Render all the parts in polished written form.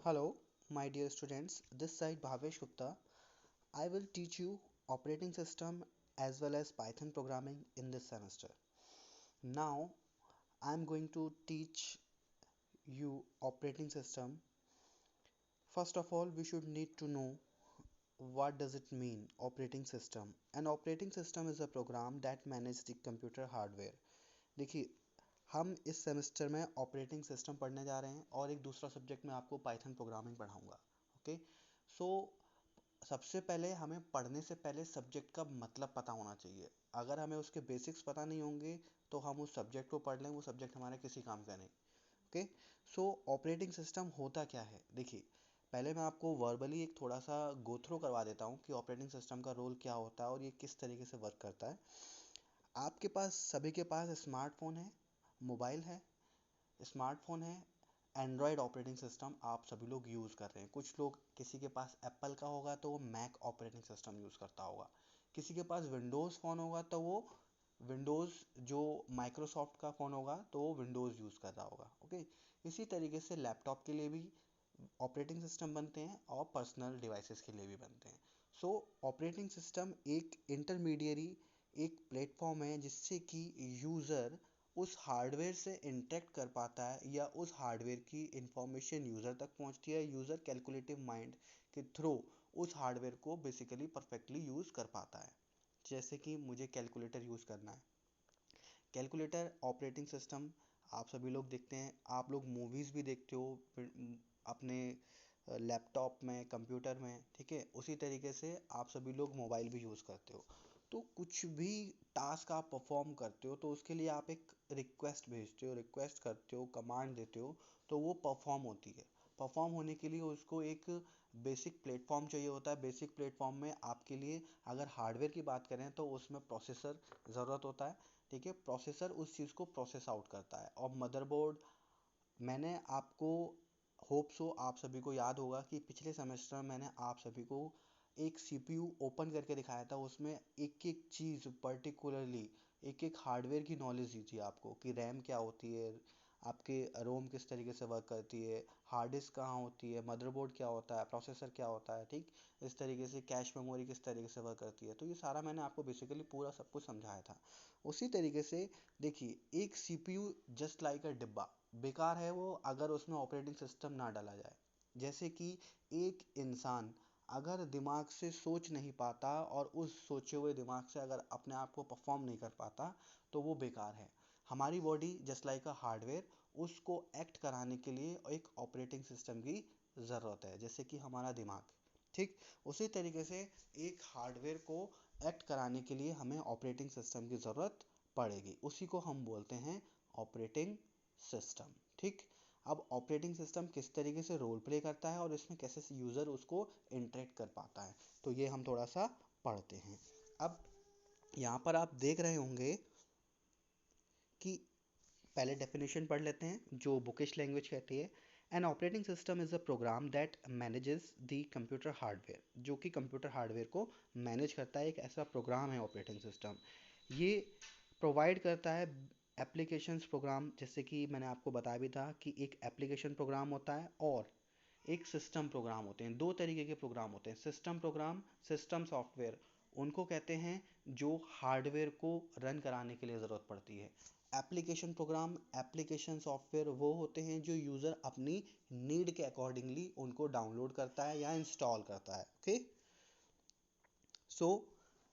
Hello, my dear students. This side Bhavesh Gupta. I will teach you operating system as well as Python programming in this semester. Now, I am going to teach you operating system. First of all, we should need to know what does it mean operating system. An operating system is a program that manages the computer hardware. देखिए, हम इस semester में operating system पढ़ने जा रहे हैं और एक दूसरा सब्जेक्ट में आपको पाइथन प्रोग्रामिंग पढ़ाऊंगा। ओके, सो सबसे पहले हमें पढ़ने से पहले सब्जेक्ट का मतलब पता होना चाहिए। अगर हमें उसके बेसिक्स पता नहीं होंगे तो हम उस सब्जेक्ट को पढ़ लें, वो सब्जेक्ट हमारे किसी काम का नहीं। ओके, सो ऑपरेटिंग सिस्टम होता क्या है। देखिए, पहले मैं आपको वर्बली एक थोड़ा सा गो थ्रू करवा देता हूँ कि ऑपरेटिंग सिस्टम का रोल क्या होता है और ये किस तरीके से वर्क करता है। आपके पास सभी के पास स्मार्टफोन है, मोबाइल है, स्मार्टफोन है, एंड्रॉयड ऑपरेटिंग सिस्टम आप सभी लोग यूज़ कर रहे हैं। कुछ लोग, किसी के पास एप्पल का होगा तो वो मैक ऑपरेटिंग सिस्टम यूज़ करता होगा। किसी के पास विंडोज़ फ़ोन होगा तो वो विंडोज़, जो माइक्रोसॉफ्ट का फ़ोन होगा तो वो विंडोज़ यूज़ कर रहा होगा। ओके, इसी तरीके से लैपटॉप के लिए भी ऑपरेटिंग सिस्टम बनते हैं और पर्सनल डिवाइसेस के लिए भी बनते हैं। सो ऑपरेटिंग सिस्टम एक इंटरमीडियरी, एक प्लेटफॉर्म है जिससे कि यूज़र उस हार्डवेयर से इंटरेक्ट कर पाता है या उस हार्डवेयर की इंफॉर्मेशन यूज़र तक पहुंचती है। यूज़र कैलकुलेटिव माइंड के थ्रू उस हार्डवेयर को बेसिकली परफेक्टली यूज़ कर पाता है। जैसे कि मुझे कैलकुलेटर यूज़ करना है, कैलकुलेटर ऑपरेटिंग सिस्टम आप सभी लोग देखते हैं। आप लोग मूवीज़ भी देखते हो अपने लैपटॉप में, कंप्यूटर में, ठीक है। उसी तरीके से आप सभी लोग मोबाइल भी यूज़ करते हो। तो कुछ भी टास्क आप परफॉर्म करते हो तो उसके लिए आप एक रिक्वेस्ट भेजते हो, रिक्वेस्ट करते हो, कमांड देते हो, तो वो परफॉर्म होती है। परफॉर्म होने के लिए उसको एक बेसिक प्लेटफॉर्म चाहिए होता है। बेसिक प्लेटफॉर्म में आपके लिए, अगर हार्डवेयर की बात करें तो उसमें प्रोसेसर ज़रूरत होता है, ठीक है। प्रोसेसर उस चीज़ को प्रोसेस आउट करता है। और मदरबोर्ड, मैंने आपको, होप सो आप सभी को याद होगा कि पिछले सेमेस्टर में मैंने आप सभी को एक सीपीयू ओपन करके दिखाया था। उसमें एक एक चीज़ पर्टिकुलरली, एक एक हार्डवेयर की नॉलेज दी थी आपको कि रैम क्या होती है, आपके रोम किस तरीके से वर्क करती है, हार्ड डिस्क कहाँ होती है, मदरबोर्ड क्या होता है, प्रोसेसर क्या होता है, ठीक। इस तरीके से कैश मेमोरी किस तरीके से वर्क करती है, तो ये सारा मैंने आपको बेसिकली पूरा सब कुछ समझाया था। उसी तरीके से देखिए, एक सीपीयू जस्ट लाइक अ डिब्बा, बेकार है वो अगर उसमें ऑपरेटिंग सिस्टम ना डाला जाए। जैसे कि एक इंसान अगर दिमाग से सोच नहीं पाता और उस सोचे हुए दिमाग से अगर अपने आप को परफॉर्म नहीं कर पाता तो वो बेकार है। हमारी बॉडी जस्ट लाइक अ हार्डवेयर, उसको एक्ट कराने के लिए एक ऑपरेटिंग सिस्टम की ज़रूरत है, जैसे कि हमारा दिमाग, ठीक। उसी तरीके से एक हार्डवेयर को एक्ट कराने के लिए हमें ऑपरेटिंग सिस्टम की ज़रूरत पड़ेगी। उसी को हम बोलते हैं ऑपरेटिंग सिस्टम, ठीक। अब ऑपरेटिंग सिस्टम किस तरीके से रोल प्ले करता है और इसमें कैसे यूज़र उसको इंटरेक्ट कर पाता है, तो ये हम थोड़ा सा पढ़ते हैं। अब यहाँ पर आप देख रहे होंगे कि पहले डेफिनेशन पढ़ लेते हैं जो बुकिश लैंग्वेज कहती है। An operating system is a program that manages the computer hardware, जो कि कंप्यूटर हार्डवेयर को मैनेज करता है। एक ऐसा प्रोग्राम है ऑपरेटिंग सिस्टम। ये प्रोवाइड करता है एप्लीकेशंस प्रोग्राम, जैसे कि मैंने आपको बताया भी था कि एक एप्लीकेशन प्रोग्राम होता है और एक सिस्टम प्रोग्राम होते हैं। दो तरीके के प्रोग्राम होते हैं, सिस्टम प्रोग्राम, सिस्टम सॉफ्टवेयर उनको कहते हैं जो हार्डवेयर को रन कराने के लिए ज़रूरत पड़ती है। एप्लीकेशन प्रोग्राम, एप्लीकेशन सॉफ्टवेयर वो होते हैं जो यूज़र अपनी नीड के अकॉर्डिंगली उनको डाउनलोड करता है या इंस्टॉल करता है। ओके, सो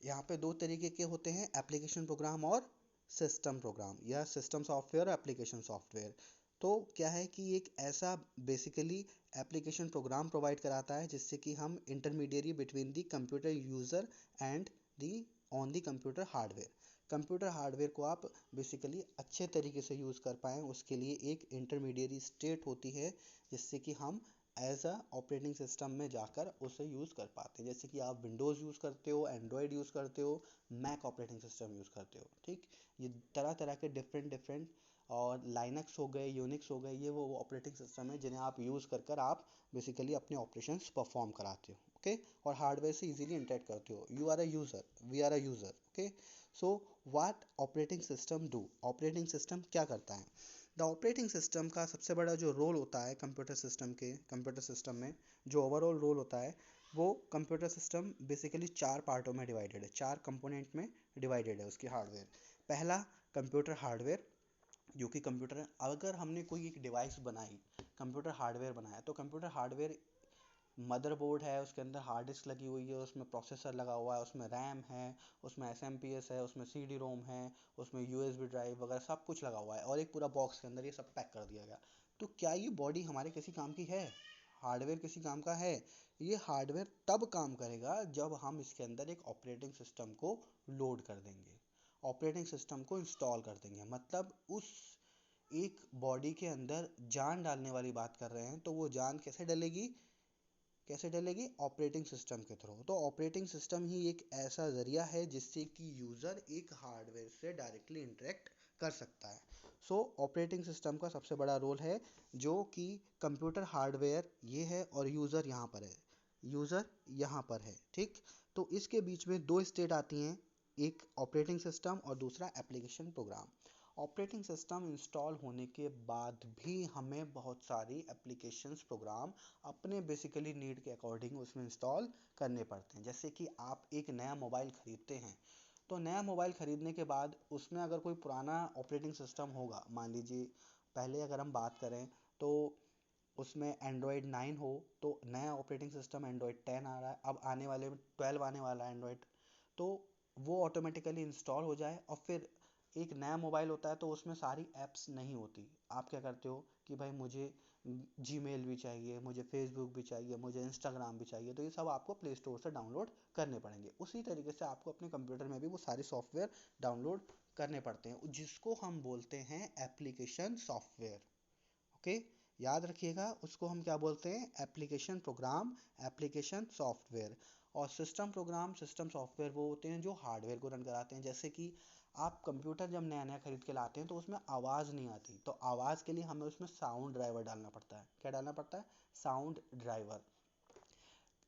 यहाँ पे दो तरीके के होते हैं, एप्लीकेशन प्रोग्राम और सिस्टम प्रोग्राम, या सिस्टम सॉफ्टवेयर और एप्लीकेशन सॉफ्टवेयर। तो क्या है कि एक ऐसा बेसिकली एप्लीकेशन प्रोग्राम प्रोवाइड कराता है जिससे कि हम intermediary between the computer user and the on the computer hardware. Computer hardware को आप बेसिकली अच्छे तरीके से यूज़ कर पाएँ, उसके लिए एक इंटरमीडियरी स्टेट होती है जिससे कि हम एज अ ऑपरेटिंग सिस्टम में जाकर उसे यूज़ कर पाते हैं। जैसे कि आप विंडोज़ यूज़ करते हो, एंड्रॉयड यूज़ करते हो, मैक ऑपरेटिंग सिस्टम यूज़ करते हो, ठीक। ये तरह तरह के डिफरेंट डिफरेंट, और लाइनक्स हो गए, यूनिक्स हो गए, ये वो ऑपरेटिंग सिस्टम है जिन्हें आप यूज़ कर कर आप बेसिकली अपने ऑपरेशंस परफॉर्म कराते हो, ओके। और हार्डवेयर से इजीली इंटरेक्ट करते हो। You are a user, we are a user, okay. So what operating system do, operating system क्या करता है। द ऑपरेटिंग सिस्टम का सबसे बड़ा जो रोल होता है कंप्यूटर सिस्टम में जो ओवरऑल रोल होता है, वो कंप्यूटर सिस्टम बेसिकली 4 पार्टों में डिवाइडेड है, 4 कंपोनेंट में डिवाइडेड है उसकी हार्डवेयर। पहला कंप्यूटर हार्डवेयर, जो कि कंप्यूटर, अगर हमने कोई एक डिवाइस बनाई, कंप्यूटर हार्डवेयर बनाया, तो कंप्यूटर हार्डवेयर मदरबोर्ड है, उसके अंदर हार्ड डिस्क लगी हुई है, उसमें प्रोसेसर लगा हुआ है, उसमें रैम है, उसमें एस है, उसमें सी डी रोम है, उसमें यूएसबी ड्राइव वगैरह सब कुछ लगा हुआ है, और एक पूरा बॉक्स के अंदर ये सब पैक कर दिया गया। तो क्या ये बॉडी हमारे किसी काम की है? हार्डवेयर किसी काम का है? ये हार्डवेयर तब काम करेगा जब हम इसके अंदर एक ऑपरेटिंग सिस्टम को लोड कर देंगे, ऑपरेटिंग सिस्टम को इंस्टॉल कर देंगे। मतलब उस एक बॉडी के अंदर जान डालने वाली बात कर रहे हैं, तो वो जान कैसे डलेगी ऑपरेटिंग सिस्टम के थ्रू। तो ऑपरेटिंग सिस्टम ही एक ऐसा जरिया है जिससे कि यूज़र एक हार्डवेयर से डायरेक्टली इंटरेक्ट कर सकता है। सो ऑपरेटिंग सिस्टम का सबसे बड़ा रोल है, जो कि कंप्यूटर हार्डवेयर ये है और यूज़र यहाँ पर है, यूज़र यहाँ पर है, ठीक। तो इसके बीच में दो स्टेट आती हैं, एक ऑपरेटिंग सिस्टम और दूसरा application program. Operating system install होने के बाद भी हमें बहुत सारी एप्लीकेशंस प्रोग्राम अपने बेसिकली नीड के अकॉर्डिंग उसमें इंस्टॉल करने पड़ते हैं। जैसे कि आप एक नया मोबाइल खरीदते हैं, तो नया मोबाइल खरीदने के बाद उसमें अगर कोई पुराना ऑपरेटिंग सिस्टम होगा, मान लीजिए पहले अगर हम बात करें तो उसमें एंड्रॉयड 9 हो, तो नया ऑपरेटिंग सिस्टम एंड्रॉयड 10 आ रहा है, अब आने वाले में 12 आने वाला है एंड्रॉयड, तो वो ऑटोमेटिकली इंस्टॉल हो जाए। और फिर एक नया मोबाइल होता है तो उसमें सारी ऐप्स नहीं होती, आप क्या करते हो कि भाई मुझे जीमेल भी चाहिए, मुझे फेसबुक भी चाहिए, मुझे इंस्टाग्राम भी चाहिए, तो ये सब आपको प्ले स्टोर से डाउनलोड करने पड़ेंगे। उसी तरीके से आपको अपने कंप्यूटर में भी वो सारे सॉफ्टवेयर डाउनलोड करने पड़ते हैं, जिसको हम बोलते हैं एप्लीकेशन सॉफ्टवेयर। ओके, याद रखिएगा उसको हम क्या बोलते हैं, एप्लीकेशन प्रोग्राम, एप्लीकेशन सॉफ्टवेयर। और सिस्टम प्रोग्राम, सिस्टम सॉफ्टवेयर वो होते हैं जो हार्डवेयर को रन कराते हैं। जैसे कि आप कंप्यूटर जब नया नया खरीद के लाते हैं तो उसमें आवाज़ नहीं आती, तो आवाज़ के लिए हमें उसमें साउंड ड्राइवर डालना पड़ता है। क्या डालना पड़ता है? Sound driver.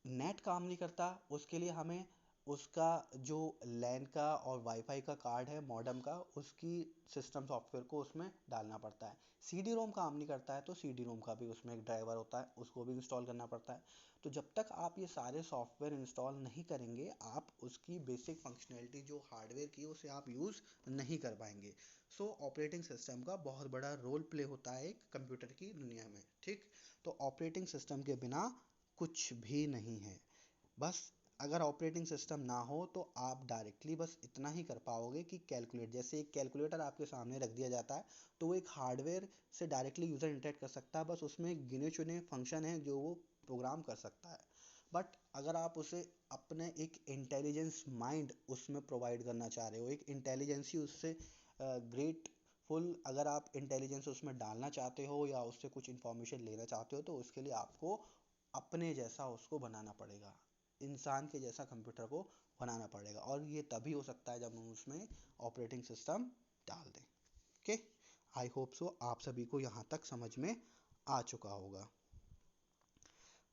नेट काम नहीं करता, उसके लिए हमें उसका जो लैन का और वाईफाई का कार्ड है मॉडेम का, उसकी सिस्टम सॉफ्टवेयर को उसमें डालना पड़ता है। सीडी रोम काम नहीं करता है, तो सीडी रोम का भी उसमें एक ड्राइवर होता है, उसको भी इंस्टॉल करना पड़ता है। तो जब तक आप ये सारे सॉफ्टवेयर इंस्टॉल नहीं करेंगे, आप उसकी बेसिक फंक्शनैलिटी जो हार्डवेयर की उसे आप यूज़ नहीं कर पाएंगे। सो ऑपरेटिंग सिस्टम का बहुत बड़ा रोल प्ले होता है एक कंप्यूटर की दुनिया में, ठीक। तो ऑपरेटिंग सिस्टम के बिना कुछ भी नहीं है। बस अगर ऑपरेटिंग सिस्टम ना हो तो आप डायरेक्टली बस इतना ही कर पाओगे कि कैलकुलेट, जैसे एक कैलकुलेटर आपके सामने रख दिया जाता है, तो वो एक हार्डवेयर से डायरेक्टली यूज़र इंटरेक्ट कर सकता है, बस उसमें गिने चुने फंक्शन हैं जो वो प्रोग्राम कर सकता है। बट अगर आप उसे अपने एक इंटेलिजेंस माइंड उसमें प्रोवाइड करना चाह रहे हो, एक इंटेलिजेंसी उससे ग्रेटफुल, अगर आप इंटेलिजेंस उसमें डालना चाहते हो या उससे कुछ इन्फॉर्मेशन लेना चाहते हो, तो उसके लिए आपको अपने जैसा उसको बनाना पड़ेगा, इंसान के जैसा कंप्यूटर को बनाना पड़ेगा। और ये तभी हो सकता है जब हम उसमें ऑपरेटिंग सिस्टम डाल दें। ओके, आई होप सो आप सभी को यहाँ तक समझ में आ चुका होगा।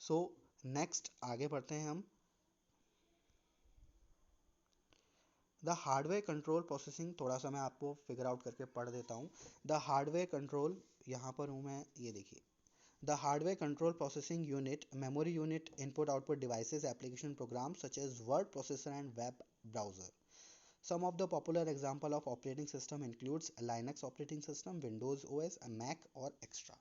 सो नेक्स्ट आगे बढ़ते हैं हम। द हार्डवेयर कंट्रोल प्रोसेसिंग, थोड़ा सा मैं आपको फिगर आउट करके पढ़ देता हूँ। द हार्डवेयर कंट्रोल, यहाँ पर हूँ मैं, ये देखिए, the hardware control processing unit, memory unit, input output devices, application programs such as word processor and web browser. Some of the popular example of operating system includes Linux operating system, Windows OS, Mac और extra.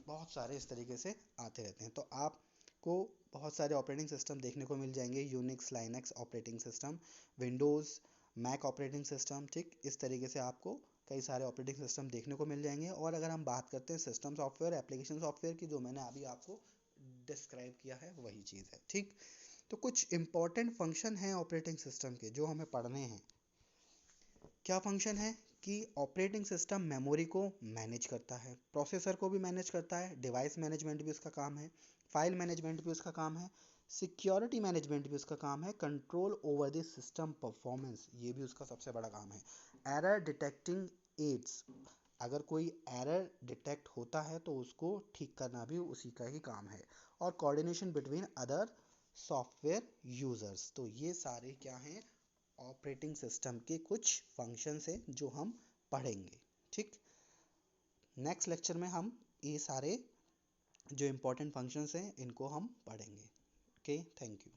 बहुत सारे इस तरीके से आते रहते हैं, तो आपको बहुत सारे ऑपरेटिंग सिस्टम देखने को मिल जाएंगे, Unix, Linux operating system, Windows, Mac operating system, ठीक। इस तरीके से आपको कई सारे ऑपरेटिंग सिस्टम देखने को मिल जाएंगे। और अगर हम बात करते हैं सिस्टम सॉफ्टवेयर, एप्लीकेशन सॉफ्टवेयर की, जो मैंने अभी आपको डिस्क्राइब किया है वही चीज़ है, ठीक। तो कुछ इंपॉर्टेंट फंक्शन हैं ऑपरेटिंग सिस्टम के जो हमें पढ़ने हैं। क्या फंक्शन है कि ऑपरेटिंग सिस्टम मेमोरी को मैनेज करता है, प्रोसेसर को भी मैनेज करता है, डिवाइस मैनेजमेंट भी उसका काम है, फाइल मैनेजमेंट भी उसका काम है, सिक्योरिटी मैनेजमेंट भी उसका काम है, control over the system performance ये भी उसका सबसे बड़ा काम है, एरर डिटेक्टिंग एड्स, अगर कोई एरर डिटेक्ट होता है तो उसको ठीक करना भी उसी का ही काम है, और coordination between other software users. तो ये सारे क्या हैं, ऑपरेटिंग सिस्टम के कुछ फंक्शंस हैं जो हम पढ़ेंगे, ठीक। नेक्स्ट लेक्चर में हम ये सारे जो इम्पोर्टेंट फंक्शंस हैं इनको हम पढ़ेंगे। Okay, thank you.